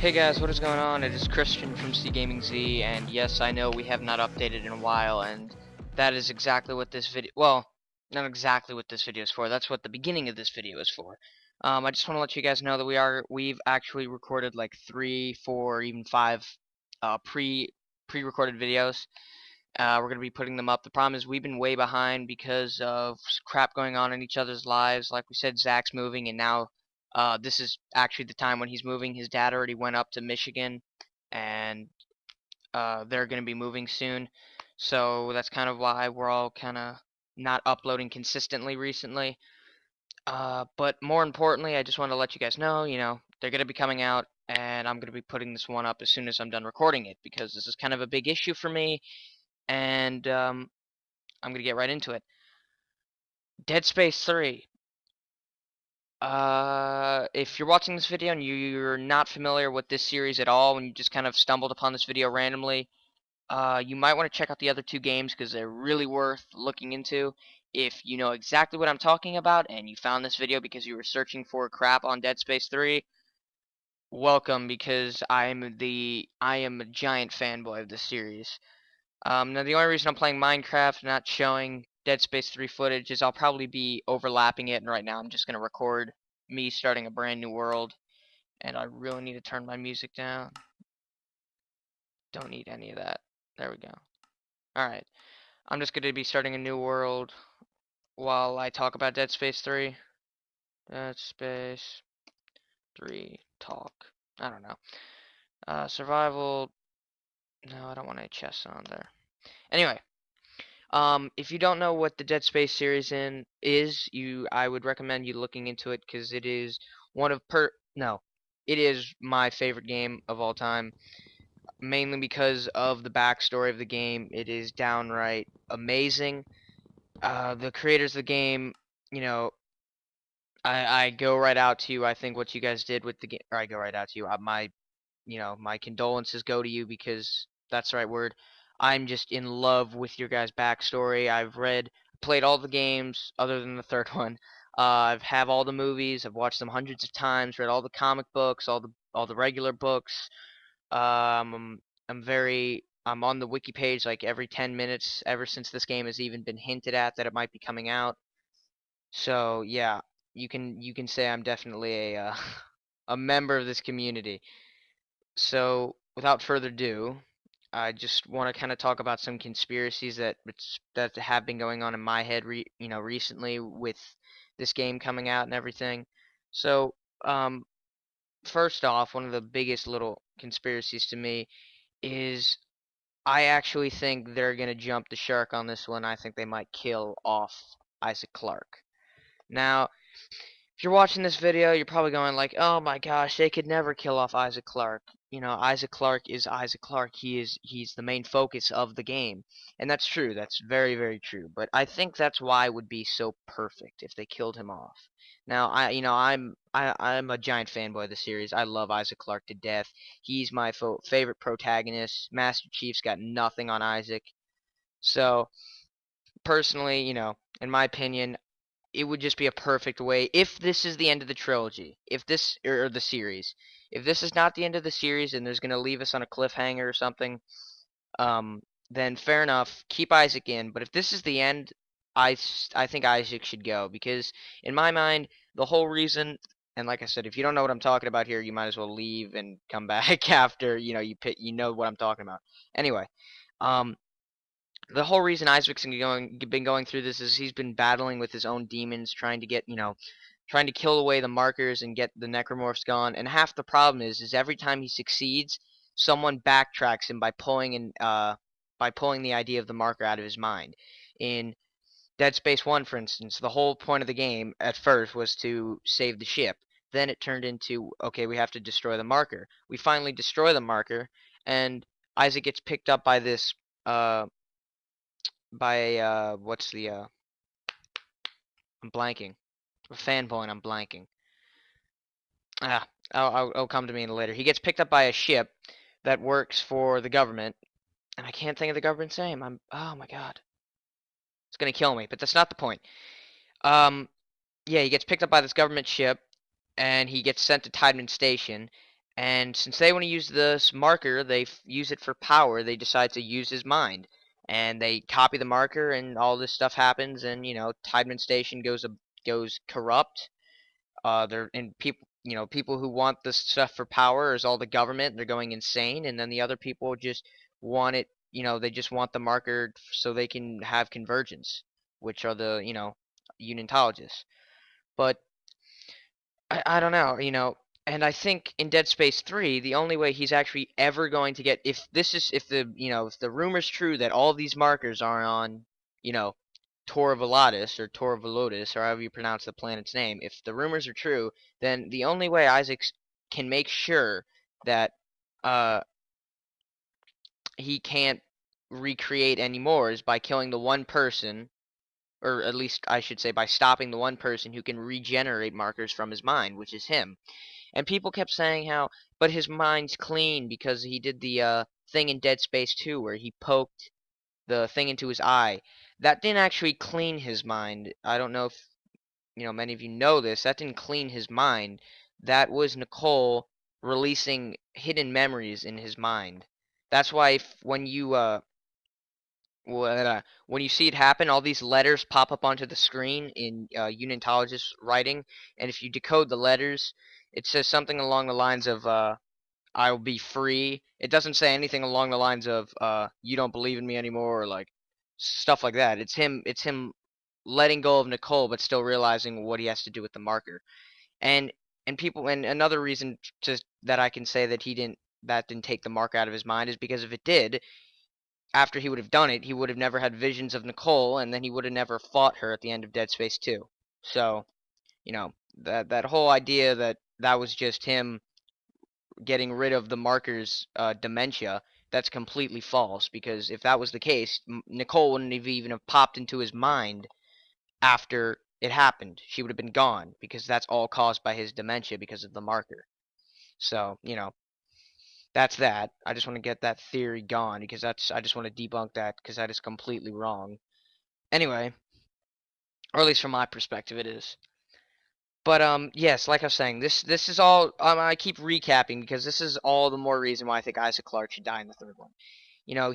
Hey guys, what is going on? It is Christian from C Gaming Z, and yes, I know we have not updated in a while, and that is exactly what this video, well, not exactly what this video is for. That's what the beginning of this video is for. I just want to let you guys know that we've actually recorded like 3, 4, even 5 pre-recorded videos. We're gonna be putting them up. The problem is we've been way behind because of crap going on in each other's lives. Like we said, Zach's moving, and now this is actually the time when he's moving. His dad already went up to Michigan, and they're gonna be moving soon. So that's kind of why we're all kind of not uploading consistently recently. But more importantly, I just want to let you guys know, they're gonna be coming out, and I'm gonna be putting this one up as soon as I'm done recording it because this is kind of a big issue for me, and I'm gonna get right into it. Dead Space 3. If you're watching this video and you're not familiar with this series at all, and you just kind of stumbled upon this video randomly, you might want to check out the other two games because they're really worth looking into. If you know exactly what I'm talking about and you found this video because you were searching for crap on Dead Space 3, welcome, because I am a giant fanboy of this series. Now the only reason I'm playing Minecraft, not showing Dead Space 3 footage, is I'll probably be overlapping it, and right now I'm just gonna record me starting a brand new world, and I really need to turn my music down. Don't need any of that. There we go. Alright, I'm just gonna be starting a new world while I talk about Dead Space 3. Dead Space 3 talk. I don't know. Survival. No, I don't want any chests on there. Anyway. If you don't know what the Dead Space series I would recommend you looking into it because it is one of no, it is my favorite game of all time, mainly because of the backstory of the game. It is downright amazing. The creators of the game, you know, I go right out to you. I think what you guys did with the game, or I go right out to you. My condolences go to you because that's the right word. I'm just in love with your guys' backstory. Played all the games other than the third one. I've have all the movies. I've watched them hundreds of times. Read all the comic books, all the regular books. I'm on the wiki page like every 10 minutes ever since this game has even been hinted at that it might be coming out. So yeah, you can say I'm definitely a a member of this community. So, without further ado, I just want to kind of talk about some conspiracies that have been going on in my head, recently with this game coming out and everything. So, um, first off, one of the biggest little conspiracies to me is I actually think they're gonna jump the shark on this one. I think they might kill off Isaac Clarke. Now, if you're watching this video, you're probably going like, "Oh my gosh, they could never kill off Isaac Clarke." Isaac Clarke is Isaac Clarke. He's the main focus of the game. And that's true. That's very, very true. But I think that's why it would be so perfect if they killed him off. Now, I'm a giant fanboy of the series. I love Isaac Clarke to death. He's my favorite protagonist. Master Chief's got nothing on Isaac. So, personally, in my opinion, it would just be a perfect way if this is the end of the trilogy, if this or the series, if this is not the end of the series and there's gonna leave us on a cliffhanger or something, then fair enough, keep Isaac in. But if this is the end, I think Isaac should go because in my mind, the whole reason, and like I said, if you don't know what I'm talking about here, you might as well leave and come back after you know what I'm talking about. Anyway, um, the whole reason Isaac's been going through this is he's been battling with his own demons, trying to kill away the markers and get the necromorphs gone. And half the problem is every time he succeeds, someone backtracks him by pulling the idea of the marker out of his mind. In Dead Space 1, for instance, the whole point of the game at first was to save the ship. Then it turned into, okay, we have to destroy the marker. We finally destroy the marker, and Isaac gets picked up by this what's the I'm blanking. A fanboy and I'm blanking. It'll come to me in later. He gets picked up by a ship that works for the government, and I can't think of the government's name. Oh my god. It's gonna kill me, but that's not the point. Yeah, he gets picked up by this government ship, and he gets sent to Tideman Station, And since they want to use this marker, they use it for power. They decide to use his mind, and they copy the marker, and all this stuff happens. And Tideman Station goes corrupt. There and people, people who want this stuff for power is all the government. They're going insane, and then the other people just want it. They just want the marker so they can have convergence, which are the unitologists. But I don't know, and I think in Dead Space 3, the only way he's actually ever going to get if the rumor's true that all these markers are on, Tor Volatus or Tor Velotis or however you pronounce the planet's name, if the rumors are true, then the only way Isaac can make sure that uh he can't recreate anymore is by killing the one person, or at least I should say by stopping the one person who can regenerate markers from his mind, which is him. And people kept saying how, but his mind's clean because he did the thing in Dead Space 2 where he poked the thing into his eye. That didn't actually clean his mind. I don't know if many of you know this. That didn't clean his mind. That was Nicole releasing hidden memories in his mind. That's why when you see it happen, all these letters pop up onto the screen in unitologist writing, and if you decode the letters, it says something along the lines of "I'll be free." It doesn't say anything along the lines of "You don't believe in me anymore" or like stuff like that. It's him. It's him letting go of Nicole, but still realizing what he has to do with the marker. And and another reason that I can say that that didn't take the marker out of his mind is because if it did, after he would have done it, he would have never had visions of Nicole, and then he would have never fought her at the end of Dead Space 2. So, that whole idea that was just him getting rid of the marker's dementia, that's completely false, because if that was the case, Nicole wouldn't have even have popped into his mind after it happened. She would have been gone, because that's all caused by his dementia because of the marker. So, that's that. I just want to get that theory gone because I just want to debunk that because that is completely wrong. Anyway, or at least from my perspective it is. But yes, like I was saying, this is all I keep recapping because this is all the more reason why I think Isaac Clarke should die in the third one.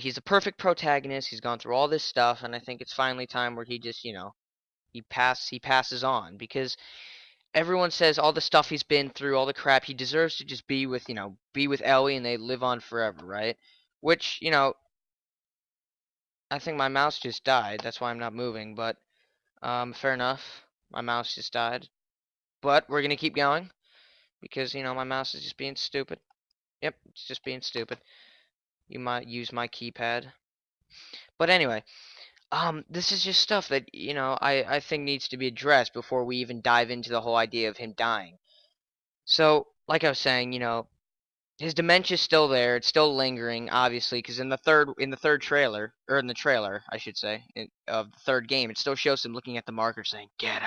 He's a perfect protagonist. He's gone through all this stuff, and I think it's finally time where he just, he passes on because everyone says all the stuff he's been through, all the crap, he deserves to just be with Ellie and they live on forever, right? Which, I think my mouse just died. That's why I'm not moving, but fair enough. My mouse just died. But we're gonna keep going because, my mouse is just being stupid. Yep, it's just being stupid. You might use my keypad. But anyway, this is just stuff that, I think needs to be addressed before we even dive into the whole idea of him dying. So, like I was saying, his dementia's still there. It's still lingering, obviously, because in the third trailer, or in the trailer, I should say, of the third game, it still shows him looking at the marker saying, get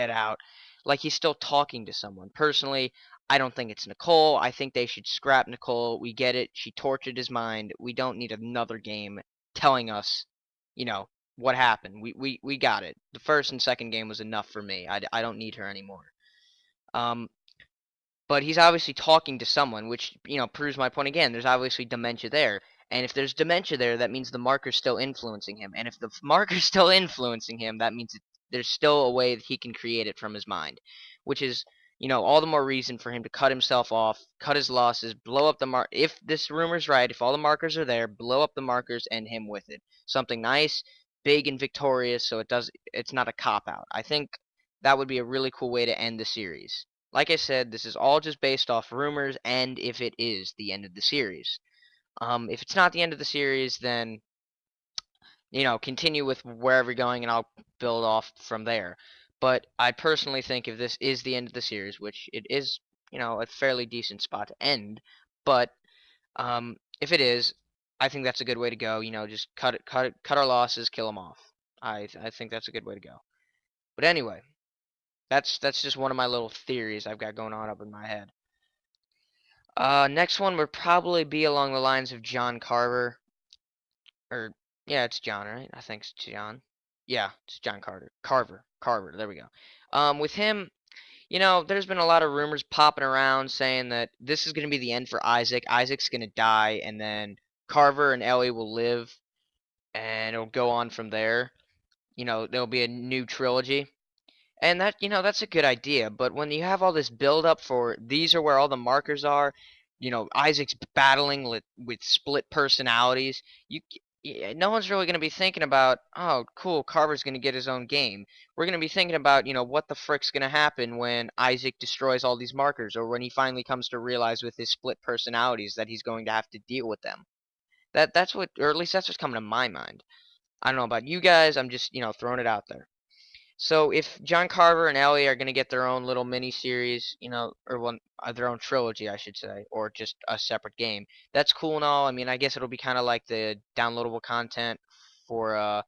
out," like he's still talking to someone. Personally, I don't think it's Nicole. I think they should scrap Nicole. We get it. She tortured his mind. We don't need another game telling us, you know, what happened. We got it. The first and second game was enough for me. I don't need her anymore. Um, but he's obviously talking to someone, which, proves my point again. There's obviously dementia there. And if there's dementia there, that means the marker's still influencing him. And if the marker's still influencing him, that means there's still a way that he can create it from his mind. Which is, all the more reason for him to cut himself off, cut his losses, blow up the if this rumor's right, if all the markers are there, blow up the markers and him with it. Something nice, big and victorious, so it's not a cop-out. I think that would be a really cool way to end the series. Like I said, this is all just based off rumors and if it is the end of the series. If it's not the end of the series, then, continue with wherever you're going and I'll build off from there. But I personally think if this is the end of the series, which it is, a fairly decent spot to end, but if it is, I think that's a good way to go. Just cut our losses, kill them off. I think that's a good way to go. But anyway, that's just one of my little theories I've got going on up in my head. Next one would probably be along the lines of John Carver. Or, yeah, it's John, right? I think it's John. Yeah, it's John Carter. Carver. There we go. With him, You know, there's been a lot of rumors popping around saying that this is going to be the end for Isaac. Isaac's going to die, and then Carver and Ellie will live, and it'll go on from there. You know, there'll be a new trilogy. And that, you know, that's a good idea. But when you have all this build up for these are where all the markers are, you know, Isaac's battling with split personalities, no one's really going to be thinking about, oh, cool, Carver's going to get his own game. We're going to be thinking about, you know, what the frick's going to happen when Isaac destroys all these markers, or when he finally comes to realize with his split personalities that he's going to have to deal with them. That's what, or at least that's what's coming to my mind. I don't know about you guys. I'm just, you know, throwing it out there. So if John Carver and Ellie are going to get their own little mini series, you know, or one their own trilogy, I should say, or just a separate game, that's cool and all. I mean, I guess it'll be kind of like the downloadable content for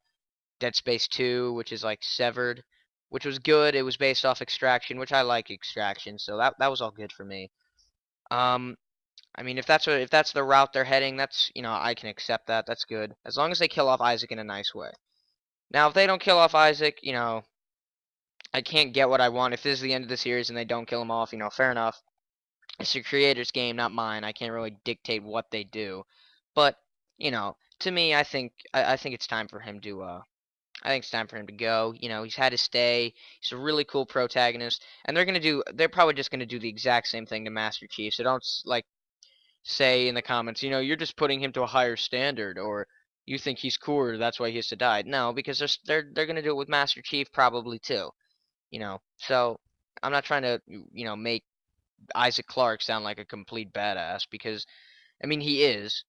Dead Space 2, which is like Severed, which was good. It was based off Extraction, which I like Extraction, so that was all good for me. Um, I mean, if that's the route they're heading, that's, you know, I can accept that. That's good as long as they kill off Isaac in a nice way. Now, if they don't kill off Isaac, you know, I can't get what I want. If this is the end of the series and they don't kill him off, you know, fair enough. It's the creator's game, not mine. I can't really dictate what they do. But, you know, to me, I think it's time for him to I think it's time for him to go. You know, he's had his stay. He's a really cool protagonist, and they're probably just gonna do the exact same thing to Master Chief. So don't like say in the comments, you know, you're just putting him to a higher standard, or you think he's cooler, that's why he has to die. No, because they're gonna do it with Master Chief probably too. You know, so I'm not trying to, you know, make Isaac Clarke sound like a complete badass because, I mean, he is,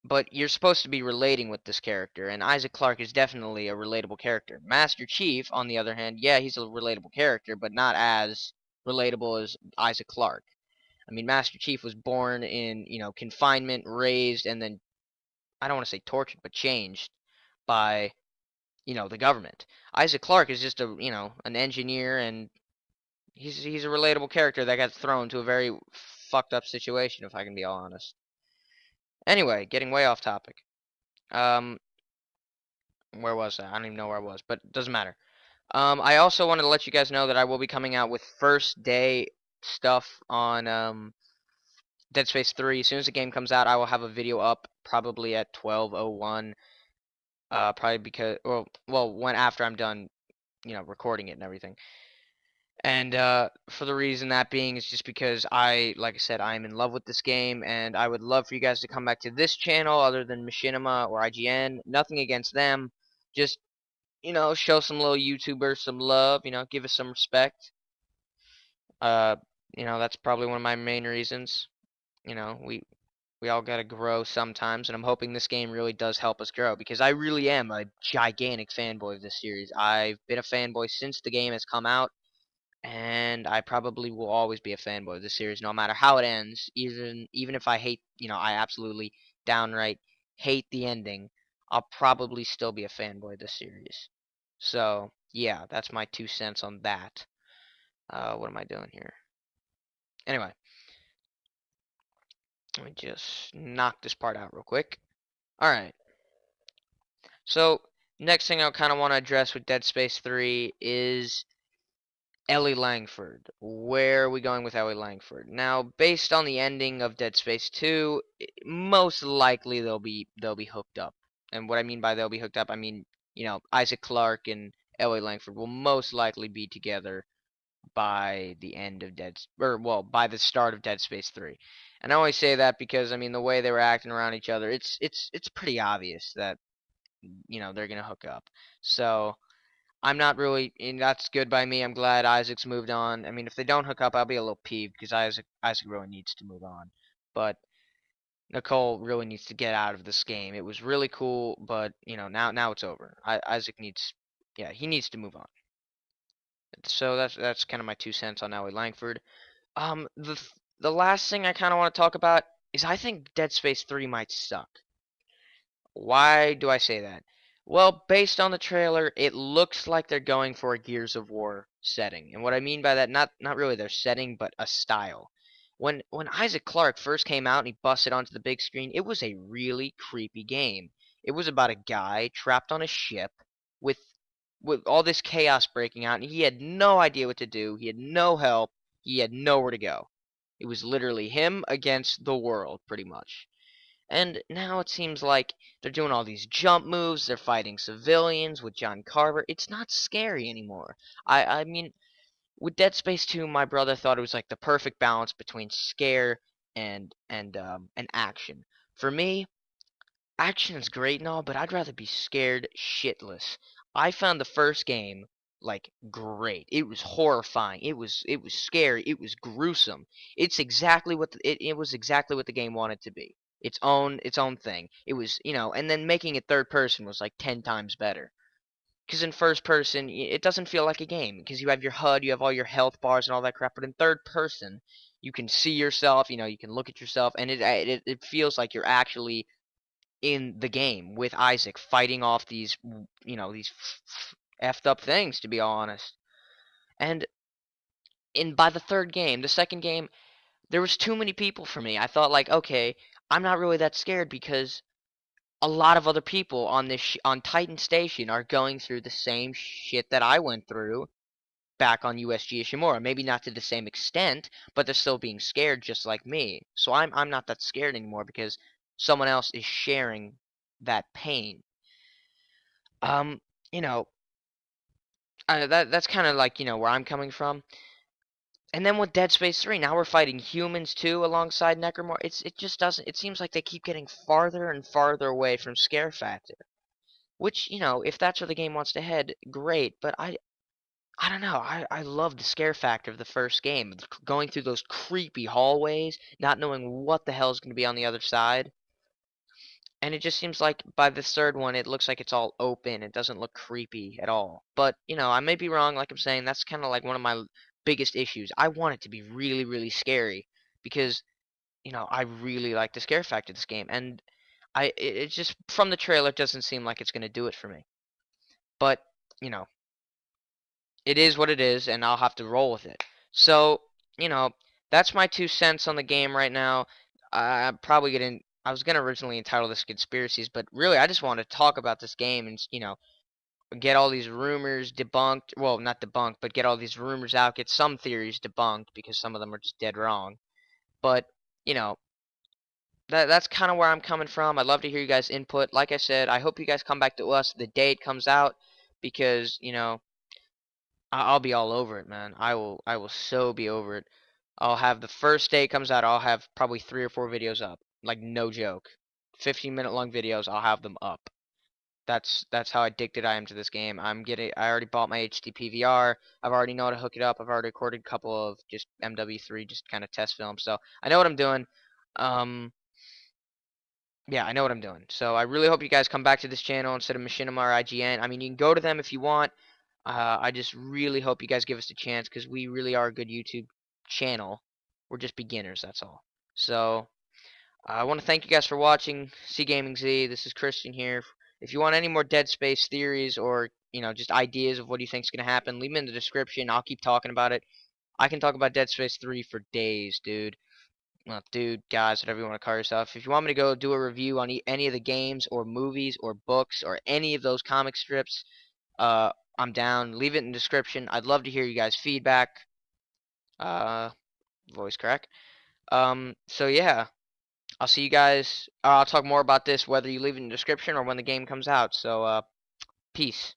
but you're supposed to be relating with this character, and Isaac Clarke is definitely a relatable character. Master Chief, on the other hand, yeah, he's a relatable character, but not as relatable as Isaac Clarke. I mean, Master Chief was born in, you know, confinement, raised, and then, I don't want to say tortured, but changed by, you know, the government. Isaac Clarke is just a, you know, an engineer, and he's a relatable character that got thrown to a very fucked up situation, if I can be all honest. Anyway, getting way off topic. Um, where was I? I don't even know where I was, but it doesn't matter. I also wanted to let you guys know that I will be coming out with first day stuff on Dead Space 3. As soon as the game comes out, I will have a video up probably at 12:01. Probably because, well, when after I'm done, you know, recording it and everything. And for the reason that being is just because like I said, I am in love with this game, and I would love for you guys to come back to this channel other than Machinima or IGN. Nothing against them. Just, you know, show some little YouTubers some love, you know, give us some respect. Uh, you know, that's probably one of my main reasons. You know, we all gotta grow sometimes, and I'm hoping this game really does help us grow because I really am a gigantic fanboy of this series. I've been a fanboy since the game has come out, and I probably will always be a fanboy of this series, no matter how it ends. Even if I hate, you know, I absolutely downright hate the ending, I'll probably still be a fanboy of this series. So yeah, that's my 2 cents on that. What am I doing here? Anyway, let me just knock this part out real quick. All right. So next thing I kind of want to address with Dead Space 3 is Ellie Langford. Where are we going with Ellie Langford? Now, based on the ending of Dead Space 2, most likely they'll be hooked up. And what I mean by they'll be hooked up, I mean, you know, Isaac Clarke and Ellie Langford will most likely be together by the end of by the start of Dead Space 3. And I only say that because I mean the way they were acting around each other, it's pretty obvious that, you know, they're gonna hook up. So I'm not really, and that's good by me. I'm glad Isaac's moved on. I mean, if they don't hook up, I'll be a little peeved because Isaac really needs to move on. But Nicole really needs to get out of this game. It was really cool, but you know, now it's over. Isaac needs, yeah, he needs to move on. So that's kind of my 2 cents on Ellie Langford. The last thing I kind of want to talk about is I think Dead Space 3 might suck. Why do I say that? Well, based on the trailer, it looks like they're going for a Gears of War setting. And what I mean by that, not really their setting, but a style. When Isaac Clarke first came out and he busted onto the big screen, it was a really creepy game. It was about a guy trapped on a ship with with all this chaos breaking out, and he had no idea what to do. He had no help. He had nowhere to go. It was literally him against the world, pretty much. And now it seems like they're doing all these jump moves. They're fighting civilians with John Carver. It's not scary anymore. I mean, with Dead Space 2, my brother thought it was like the perfect balance between scare and action. For me, action is great and all, but I'd rather be scared shitless. I found the first game like great. It was horrifying. It was scary. It was gruesome. It's exactly what it was exactly what the game wanted to be. Its own thing. It was, and then making it third person was like 10 times better. Because in first person, it doesn't feel like a game. Because you have your HUD, you have all your health bars and all that crap. But in third person, you can see yourself. You can look at yourself, and it feels like you're actually in the game with Isaac fighting off these effed up things, to be all honest. And by the third game, the second game, there was too many people for me. I thought like, okay, I'm not really that scared because a lot of other people on on Titan Station are going through the same shit that I went through back on USG Ishimura. Maybe not to the same extent, but they're still being scared just like me. So I'm not that scared anymore because someone else is sharing that pain. Um, you know, that's kind of like, where I'm coming from. And then with Dead Space 3, now we're fighting humans too alongside Necromorph. It just doesn't, it seems like they keep getting farther and farther away from scare factor. Which, if that's where the game wants to head, great, but I don't know. I love the scare factor of the first game. Going through those creepy hallways, not knowing what the hell is going to be on the other side. And it just seems like by the third one, it looks like it's all open. It doesn't look creepy at all. But, I may be wrong. Like I'm saying, that's kind of like one of my biggest issues. I want it to be really, really scary because, I really like the scare factor of this game. And it just, from the trailer, it doesn't seem like it's going to do it for me. But, you know, it is what it is, and I'll have to roll with it. So, you know, that's my 2 cents on the game right now. I'm probably gonna. I was gonna originally entitle this "Conspiracies," but really, I just want to talk about this game and get all these rumors debunked. Well, not debunked, but get all these rumors out. Get some theories debunked because some of them are just dead wrong. But you know, that's kind of where I'm coming from. I'd love to hear you guys' input. Like I said, I hope you guys come back to us the day it comes out because I'll be all over it, man. I will so be over it. I'll have the first day it comes out, I'll have probably 3 or 4 videos up. Like no joke. 15-minute long videos, I'll have them up. That's how addicted I am to this game. I already bought my HD PVR. I've already know how to hook it up. I've already recorded a couple of just MW3 just kind of test films. So, I know what I'm doing. Um yeah, I know what I'm doing. So, I really hope you guys come back to this channel instead of Machinima or IGN. I mean, you can go to them if you want. I just really hope you guys give us a chance because we really are a good YouTube channel. We're just beginners, that's all. So, I want to thank you guys for watching. C Gaming Z, this is Christian here. If you want any more Dead Space theories or, just ideas of what you think is going to happen, leave them in the description. I'll keep talking about it. I can talk about Dead Space 3 for days, dude. Well, dude, guys, whatever you want to call yourself. If you want me to go do a review on any of the games or movies or books or any of those comic strips, uh, I'm down. Leave it in the description. I'd love to hear you guys' feedback. Uh, voice crack. So yeah, I'll see you guys. I'll talk more about this whether you leave it in the description or when the game comes out. So, peace.